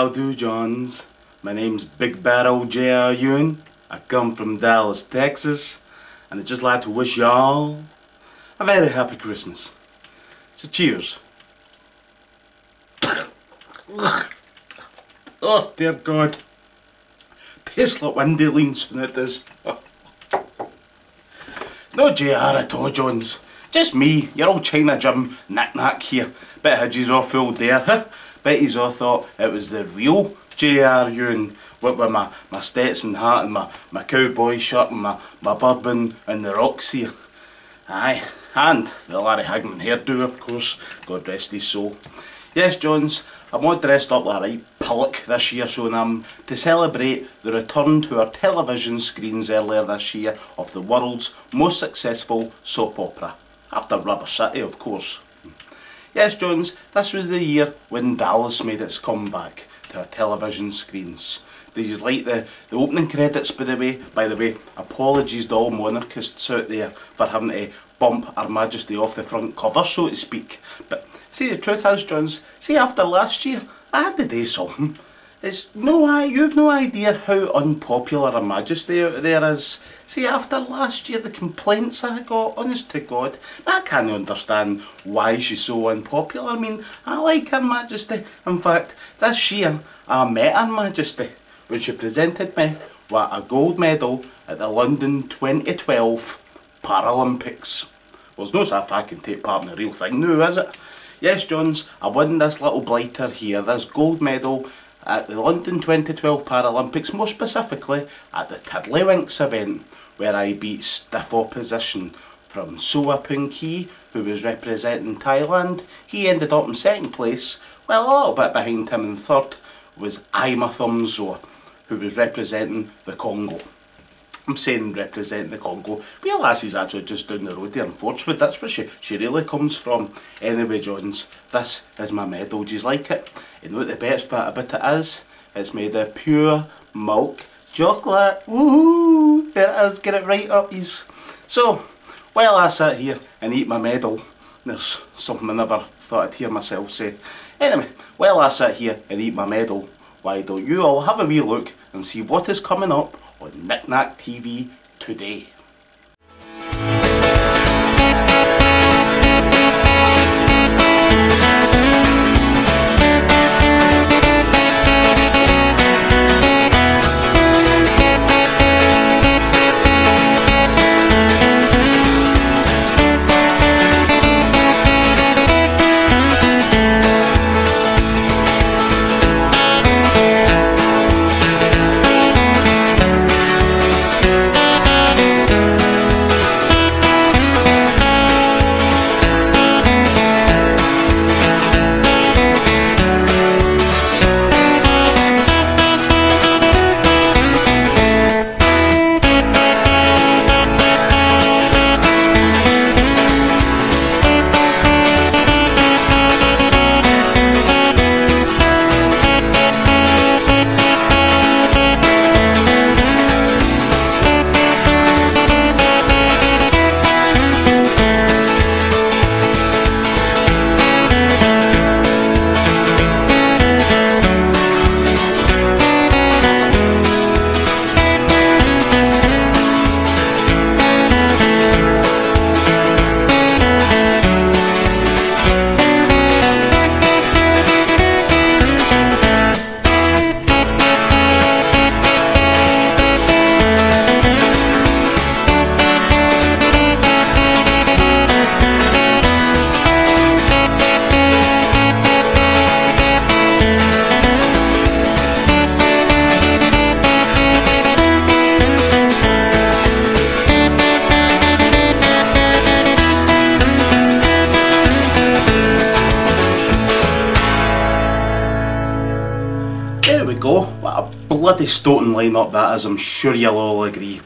How do, Johns? My name's Big Barrel J.R. Ewan. I come from Dallas, Texas, and I'd just like to wish y'all a very happy Christmas. So cheers. Oh dear God. Tastes like windy leans when it does. It's no J.R. at all, Johns. Just me, your old China Jim knick-knack here. Bet hedges all fooled there, huh? Bet he's all thought it was the real J.R. Ewan with my Stetson hat and my cowboy shirt and my bourbon and the rocks here. Aye, and the Larry Hagman hairdo, of course, God rest his soul. Yes, Johns, I'm all dressed up like a right pillock this year, so to celebrate the return to our television screens earlier this year of the world's most successful soap opera, after River City, of course. Yes, Johns, this was the year when Dallas made its comeback to our television screens. Did you like the opening credits, by the way? Apologies to all monarchists out there for having to bump Her Majesty off the front cover, so to speak. But see, the truth is, Johns, see, after last year, I had to do something. You've no idea how unpopular Her Majesty out there is. See, after last year, the complaints I got, honest to God, I can't understand why she's so unpopular. I mean, I like Her Majesty. In fact, this year, I met Her Majesty when she presented me with a gold medal at the London 2012 Paralympics. Well, it's not as if I can take part in the real thing now, is it? Yes, Johns, I won this little blighter here, this gold medal at the London 2012 Paralympics, more specifically at the Tiddlywinks event, where I beat stiff opposition from Soapung Kee, who was representing Thailand. He ended up in second place, well, a little bit behind him in third was Ima Thumbzo, who was representing the Congo. I'm saying representing the Congo. Well, lassie's actually just down the road here in Fortswood. That's where she really comes from. Anyway, Johns, this is my medal. Do you like it? You know what the best bit about it is? It's made of pure milk chocolate. Woohoo! There it is. Get it right up, ease. So, while I sit here and eat my medal, there's something I never thought I'd hear myself say. Anyway, while I sit here and eat my medal, why don't you all have a wee look and see what is coming up on Knick-Knack TV today. There we go, what a bloody stoating lineup that is, I'm sure you'll all agree.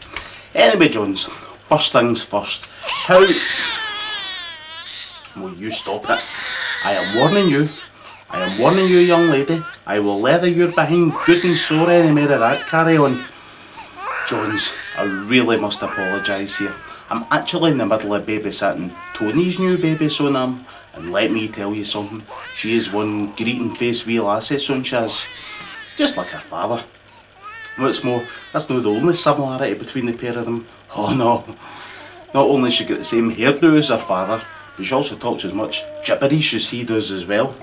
Anyway, Johns, first things first, how... Will you stop it? I am warning you, young lady, I will leather your behind good and sore any more of that carry on. Johns, I really must apologise here. I'm actually in the middle of babysitting Tony's new baby, so and let me tell you something, she is one greeting face wee lassie, son she is. just like her father. What's more, that's not the only similarity between the pair of them. Oh no, not only has she got the same hairdo as her father, but she also talks as much gibberish as he does as well.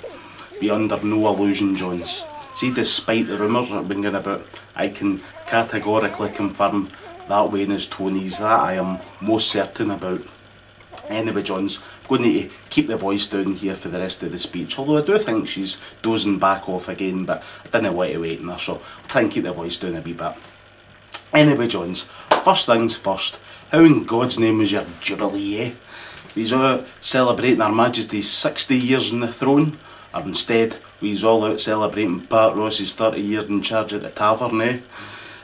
Be under no illusion, Jones. See, despite the rumours that have been going about, I can categorically confirm that Wayne is Tony's. That I am most certain about. Anyway, Jones, I'm going to need to keep the voice down here for the rest of the speech, although I do think she's dozing back off again, but I didn't want to wait on her, so I'll try and keep the voice down a wee bit. Anyway, Jones, first things first, how in God's name was your Jubilee, eh? We's all celebrating Her Majesty's 60 years on the throne, or instead, we's all out celebrating Pat Ross's 30 years in charge at the tavern, eh?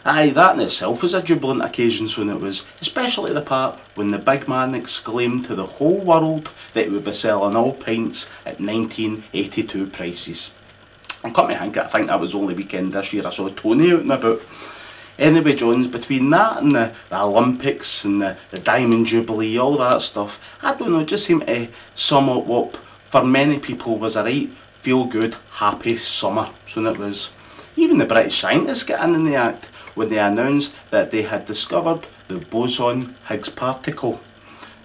Aye, that in itself was a jubilant occasion, so it was, especially the part when the big man exclaimed to the whole world that he would be selling all pints at 1982 prices. And come to think it, I think that was the only weekend this year I saw Tony out and about. Anyway, Jones, between that and the Olympics and the Diamond Jubilee, all that stuff, I don't know, it just seemed to sum up what for many people was a right feel-good, happy summer. So it was. Even the British scientists got in the act when they announced that they had discovered the boson-Higgs particle.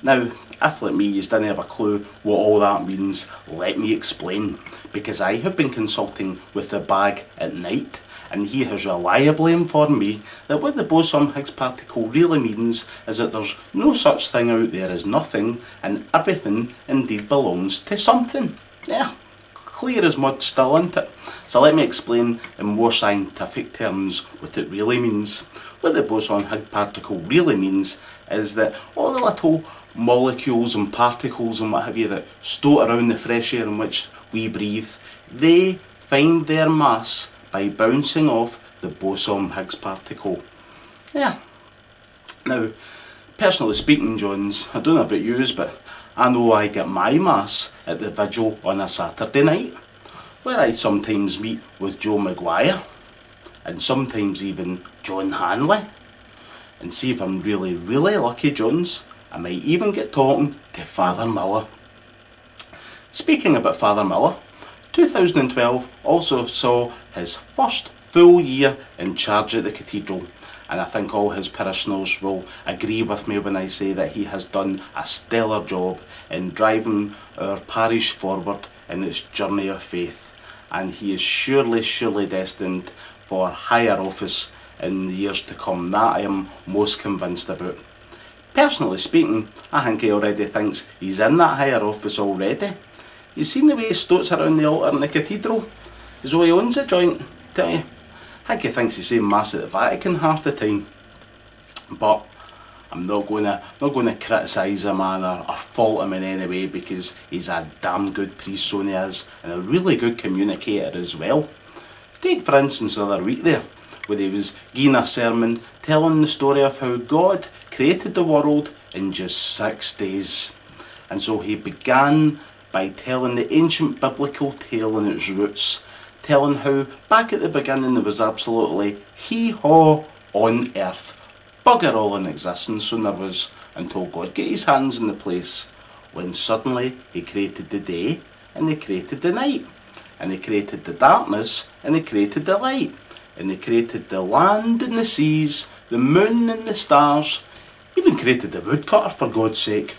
Now, if like me you didn't have a clue what all that means, let me explain. Because I have been consulting with the bag at night, and he has reliably informed me that what the boson-Higgs particle really means is that there's no such thing out there as nothing, and everything indeed belongs to something. Yeah, clear as mud still, isn't it? So let me explain in more scientific terms what it really means. What the boson-Higgs particle really means is that all the little molecules and particles and what have you that float around the fresh air in which we breathe, they find their mass by bouncing off the boson-Higgs particle. Yeah. Now, personally speaking, Jones, I don't know about yous, but I know I get my mass at the vigil on a Saturday night, where I sometimes meet with Joe Maguire, and sometimes even John Hanley. And see if I'm really, really lucky, Jones, I might even get talking to Father Miller. Speaking about Father Miller, 2012 also saw his first full year in charge at the cathedral, and I think all his parishioners will agree with me when I say that he has done a stellar job in driving our parish forward in its journey of faith, and he is surely destined for higher office in the years to come. That I am most convinced about. Personally speaking, I think he already thinks he's in that higher office already. You've seen the way he stoats around the altar in the cathedral, as though he owns the joint, tell you. I think he thinks he's saying Mass at the Vatican half the time. But I'm not going to criticise him or fault him in any way, because he's a damn good priest, so he is, and a really good communicator as well. Take for instance the other week there, where he was giving a sermon telling the story of how God created the world in just 6 days. And so he began by telling the ancient biblical tale and its roots, telling how back at the beginning there was absolutely hee-haw on earth, bugger all in existence, so there was, until God got his hands in the place, when suddenly he created the day and he created the night, and he created the darkness and he created the light, and he created the land and the seas, the moon and the stars, even created the woodcutter for God's sake.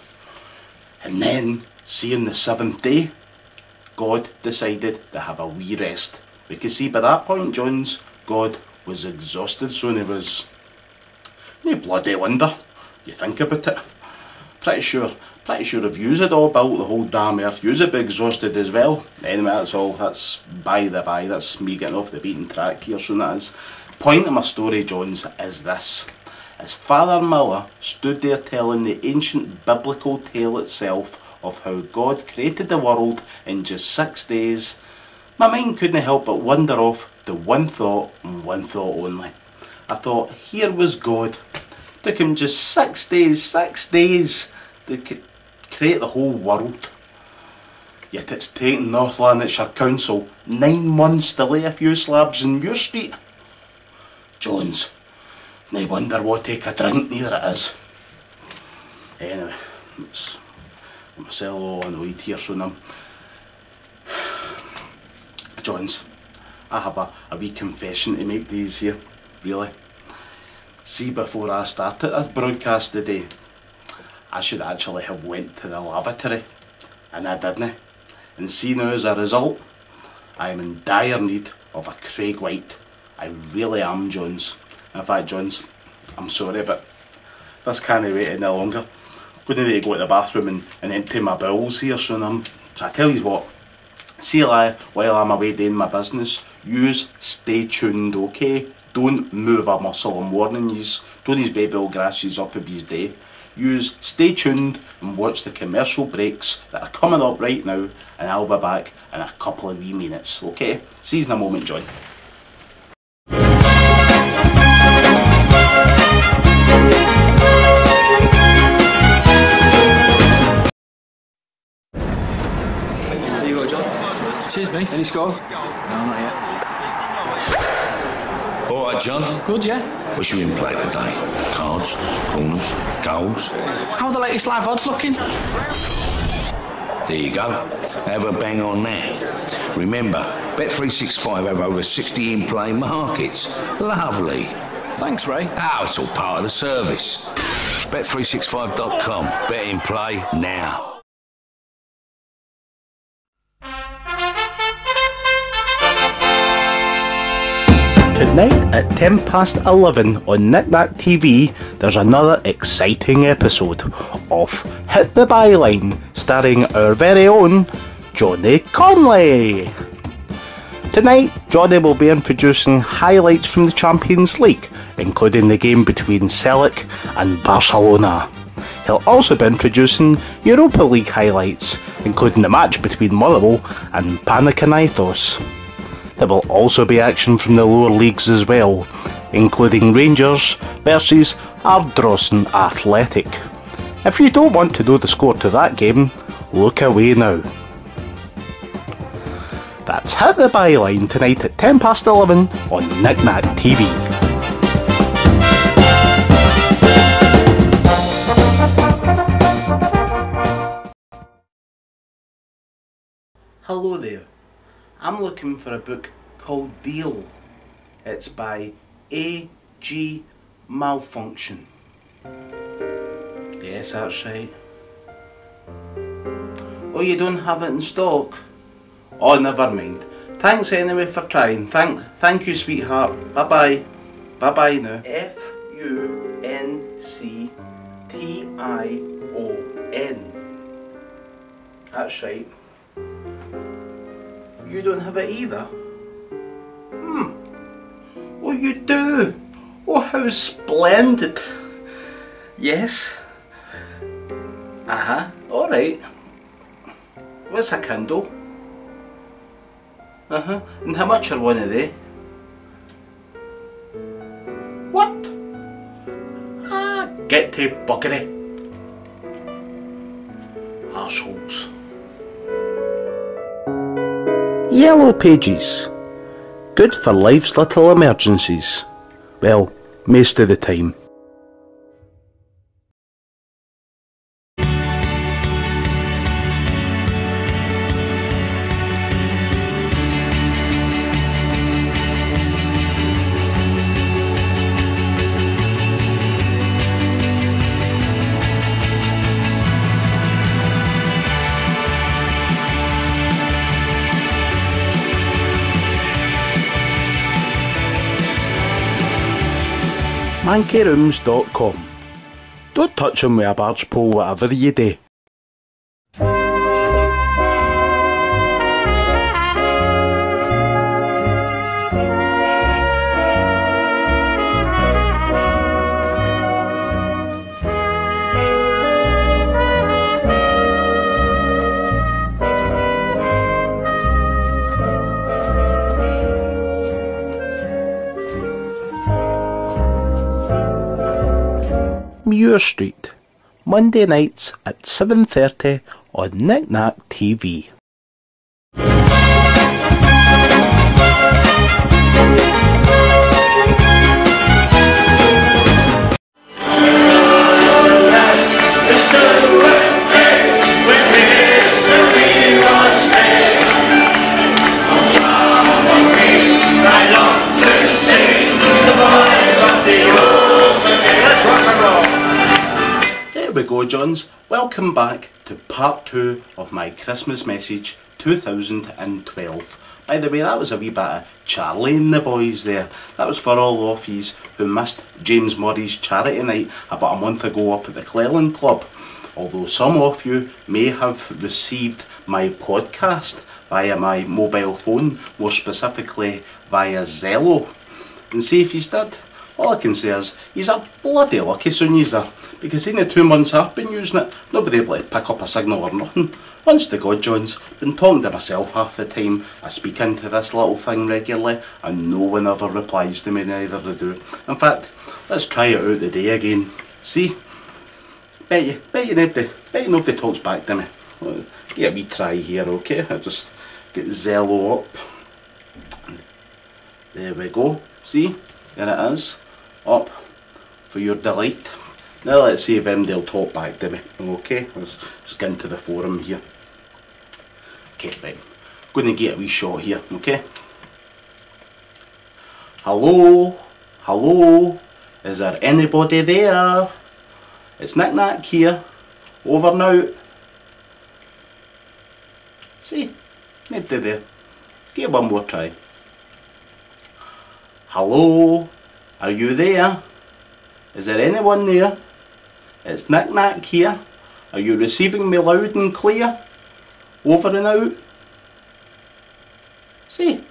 And then, see, on the 7th day, God decided to have a wee rest. Because see, by that point, Jones, God was exhausted, so he was. No bloody wonder, you think about it. Pretty sure if yous had all built the whole damn earth, yous would be exhausted as well. Anyway, that's by the by, that's me getting off the beaten track here, so that is. Point of my story, Jones, is this. As Father Miller stood there telling the ancient biblical tale itself of how God created the world in just 6 days, my mind couldn't help but wander off to one thought and one thought only. I thought, here was God. Took him just 6 days to create the whole world. Yet it's taken North Lanarkshire Council 9 months to lay a few slabs in Muir Street. Jones, no wonder we'll take a drink, neither it is. Anyway, let's get myself all annoyed here, so now. Jones, I have a wee confession to make these here, really. See, before I started this broadcast today, I should actually have went to the lavatory, and I didn't. And see now, as a result, I am in dire need of a Craig White. I really am, Jones. In fact, Jones, I'm sorry, but this can't wait any longer. I'm going to need to go to the bathroom and empty my bowels here soon. So I tell you what, see while I'm away doing my business, yous stay tuned, okay? Don't move a muscle, I'm warning yous. Don't these baby old grasses up of yous day. Yous stay tuned and watch the commercial breaks that are coming up right now, and I'll be back in a couple of wee minutes, okay? See you in a moment, John. There you go, John. Cheers, mate. Any score? No, not yet. All right, John. Good, yeah? What's you in play today? Cards, corners, goals? How are the latest live odds looking? There you go. Have a bang on that. Remember, Bet365 have over 60 in-play markets. Lovely. Thanks, Ray. Oh, it's all part of the service. Bet365.com. Bet in play now. Tonight at 11:10 on Knick Knack TV, there's another exciting episode of Hit the Byline, starring our very own Johnny Conley. Tonight, Johnny will be introducing highlights from the Champions League, including the game between Celtic and Barcelona. He'll also be introducing Europa League highlights, including the match between Motherwell and Panathinaikos. There will also be action from the lower leagues as well, including Rangers versus Ardrossan Athletic. If you don't want to know the score to that game, look away now. That's Hit the Byline tonight at 11:10 on Knick Knack TV. Hello there. I'm looking for a book called Deal. It's by A.G. Malfunction. Yes, that's right. Oh, you don't have it in stock? Oh, never mind. Thanks anyway for trying. Thank you, sweetheart. Bye bye. Bye bye now. Function. That's right. You don't have it either? Oh, you do? Oh, how splendid. Yes. Alright. What's a Kindle? And how much are one of they? What? Get to buggery. Arseholes. Yellow Pages. Good for life's little emergencies. Well, most of the time. MankyRooms.com. Don't touch him with a barge pole, whatever you do. Muir Street, Monday nights at 7:30 on Knick Knack TV. go, Johns. Welcome back to part 2 of my Christmas message 2012. By the way, that was a wee bit of Charlie and the boys there. That was for all of yous who missed James Murray's charity night about a month ago up at the Cleland Club. Although some of you may have received my podcast via my mobile phone, more specifically via Zello. And see if yous did. All I can say is, he's a bloody lucky son yous are, because in the 2 months I've been using it, nobody able to pick up a signal or nothing. Honest to God, Johns, been talking to myself half the time. I speak into this little thing regularly, and no one ever replies to me, neither they do. In fact, let's try it out today again. See? Bet you nobody talks back to me. Give a wee try here, okay? I'll just get Zello up. There we go. See? There it is. Up for your delight. Now let's see if they'll talk back to me. Okay, let's just get into the forum here. Okay, right. Going to get a wee shot here, okay? Hello? Hello? Is there anybody there? It's Nick Nack here. Over and out. See? Nobody there. Give it one more try. Hello? Are you there? Is there anyone there? It's Nick Nack here. Are you receiving me loud and clear? Over and out. See?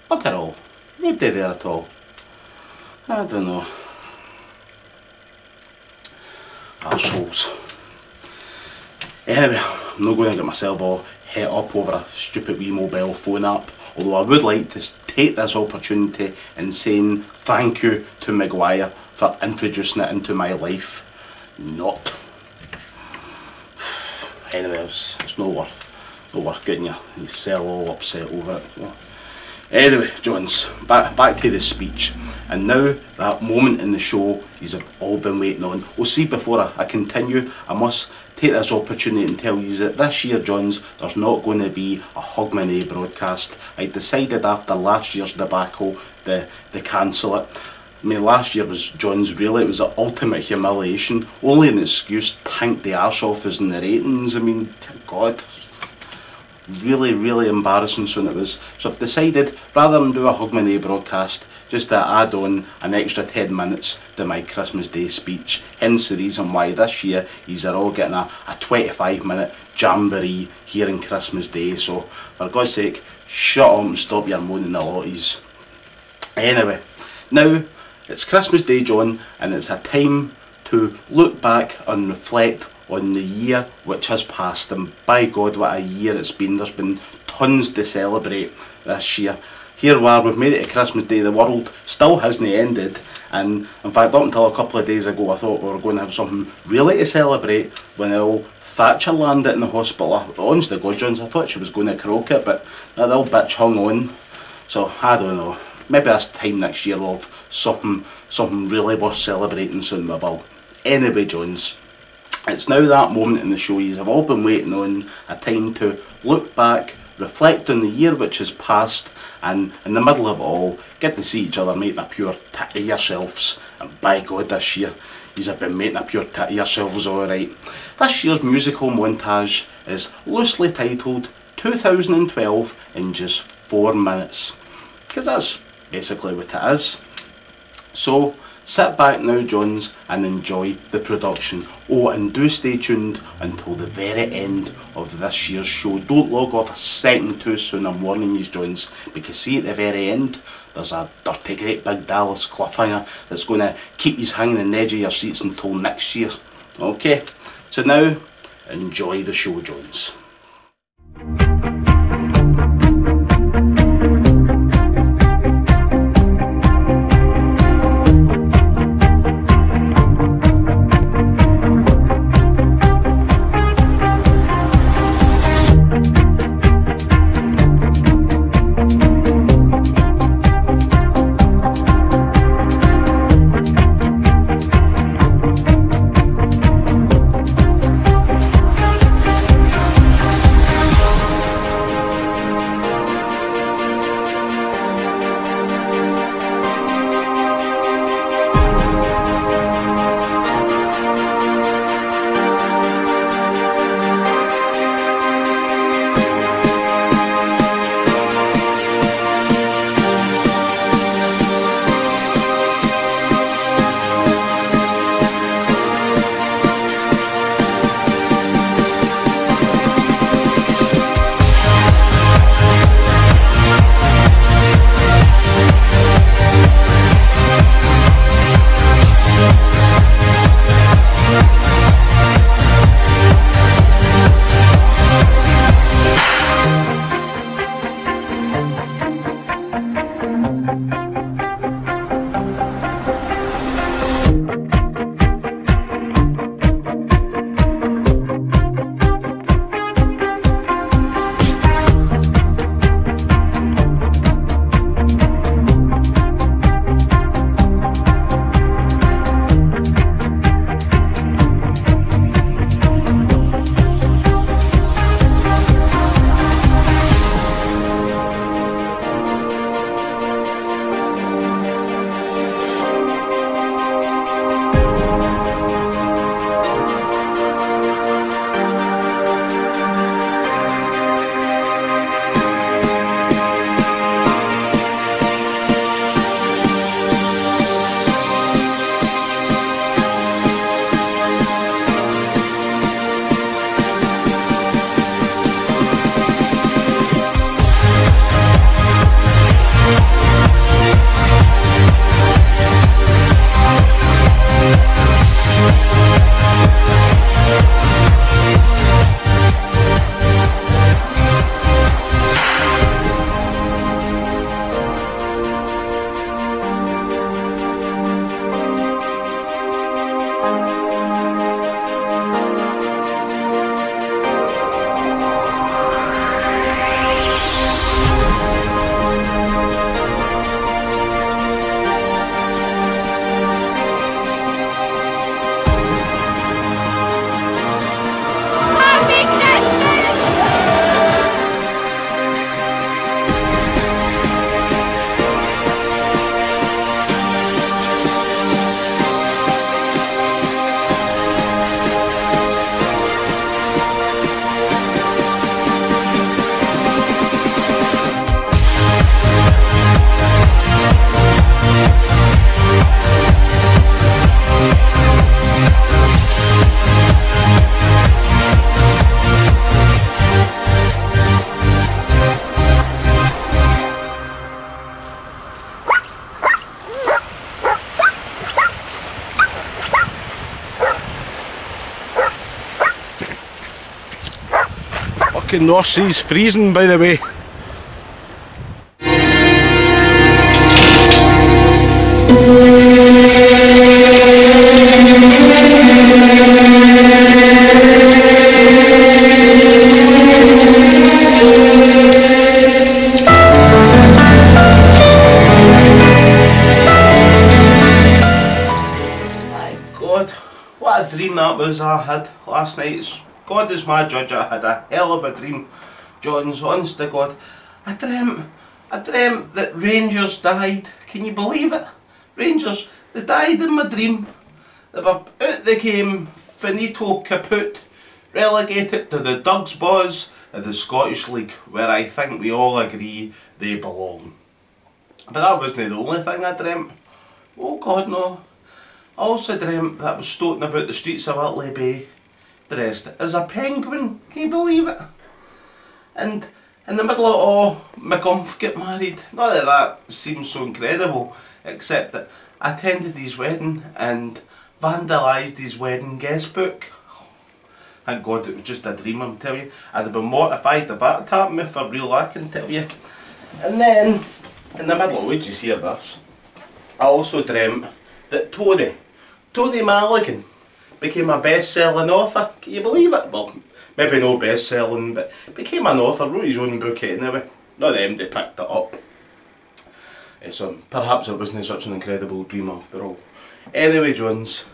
Look at all. Nobody there at all. I don't know. Arseholes. Anyway, I'm not going to get myself all het up over a stupid wee mobile phone app. Although I would like to take this opportunity in saying thank you to Maguire for introducing it into my life. Not. Anyway, it's no worth getting yourself all upset over it. So. Anyway, Johns, back to the speech. And now that moment in the show you've all been waiting on. Well, see, before I continue, I must take this opportunity and tell you that this year, Johns, there's not going to be a Hug My Nae broadcast. I decided after last year's debacle to cancel it. I mean, last year was, Johns, really, it was the ultimate humiliation. Only an excuse tanked the arse off us in the ratings. I mean, God, really, really embarrassing soon it was. So I've decided, rather than do a Hug My Nae broadcast, just to add on an extra 10 minutes to my Christmas Day speech. Hence the reason why this year yous are all getting a 25-minute jamboree here on Christmas Day. So, for God's sake, shut up and stop your moaning the lotties. Anyway, now it's Christmas Day, John, and it's a time to look back and reflect on the year which has passed. And by God, what a year it's been. There's been tons to celebrate this year. Here we are, we've made it to Christmas Day, the world still hasn't ended, and in fact up until a couple of days ago I thought we were going to have something really to celebrate when old Thatcher landed in the hospital. Honest to God, Johns, I thought she was going to croak it, but that little bitch hung on. So I don't know, maybe this time next year we'll have something really worth celebrating soon we will. Anyway, Johns, it's now that moment in the show you have all been waiting on, a time to look back, reflect on the year which has passed, and in the middle of it all, get to see each other making a pure tit of yourselves. And by God, this year, yous have been making a pure tit of yourselves alright. This year's musical montage is loosely titled 2012 in just 4 minutes. Because that's basically what it is. So, sit back now, Johns, and enjoy the production. Oh, and do stay tuned until the very end of this year's show. Don't log off a second too soon, I'm warning you, Johns, because see at the very end, there's a dirty great big Dallas cliffhanger that's going to keep you hanging on the edge of your seats until next year. Okay, so now, enjoy the show, Johns. fucking North Sea's freezing, by the way. What a dream that was I had last night. God is my judge, I had a hell of a dream, Johns, honest to God. I dreamt that Rangers died. Can you believe it? Rangers, they died in my dream. They were out the game, finito kaput, relegated to the Dugs Boys of the Scottish League, where I think we all agree they belong. But that wasn't the only thing I dreamt. Oh God, no. I also dreamt that I was stoating about the streets of Whitley Bay, dressed as a penguin. Can you believe it? And in the middle of all, my gumph get married. Not that that seems so incredible, except that I attended his wedding and vandalised his wedding guest book. Thank God it was just a dream, I'm telling you. I'd have been mortified if that had happened me for real, I can tell you. And then, in the middle of it, you hear this? I also dreamt that Tony Mulligan became a best-selling author. Can you believe it? Well, maybe no best-selling, but became an author, wrote his own book anyway. Not them, they picked it up. So perhaps it wasn't such an incredible dream after all. Anyway, Jones,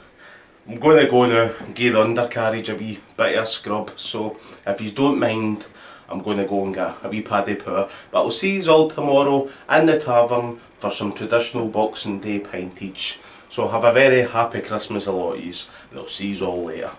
I'm going to go now and give the undercarriage a wee bit of a scrub. So if you don't mind, I'm going to go and get a wee paddy power. But I'll see you all tomorrow in the tavern for some traditional Boxing Day pintage. So have a very happy Christmas, a lot of yous, and I'll see you all later.